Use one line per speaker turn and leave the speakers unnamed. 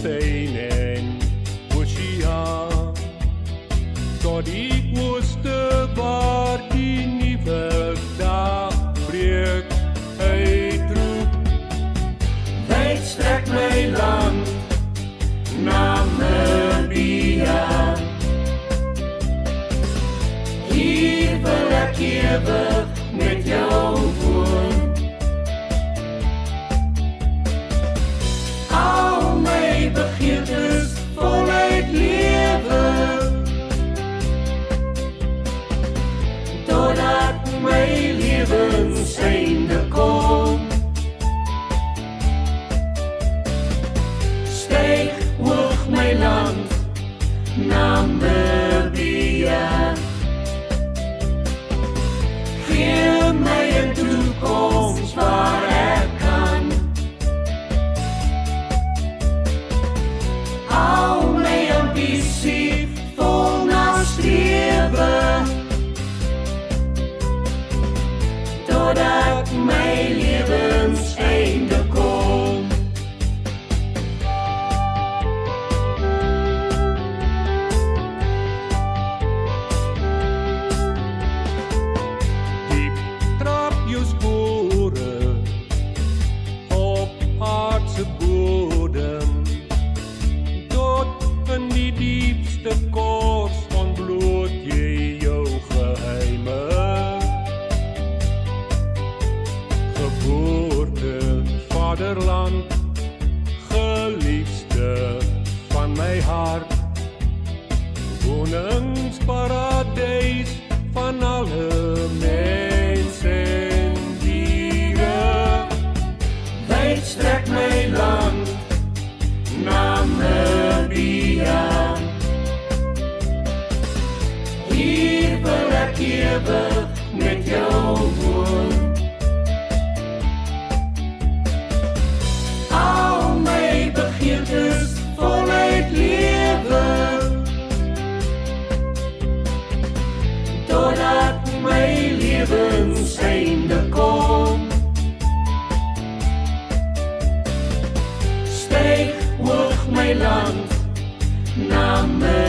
woestyn en oseaan, tot die ooste waar die nuwe dag breek uitroep. Wyd strek my land, Namibia, hier wil ek ewig met jou woon. Al my begeertes voluit lewe, totdat my lewenseinde kom. Styg hoog my land, Namibia, gee my 'n toekoms waar ek kan. Al my ambisie vol nastrewe, totdat my lewenseinde kom. Diep trap jou spore op aardse bodem, tot in die diepste kors ontbloot jy jou geheime. Geboorte, vaderland, geliefde van my hart, woningsparadys van alle mense en diere. Wyd strek my land, Namibia, hier wil ek ewig met jou woon. Al my begeertes voluit lewe, totdat my lewenseinde kom. Styg hoog my land, Namibia,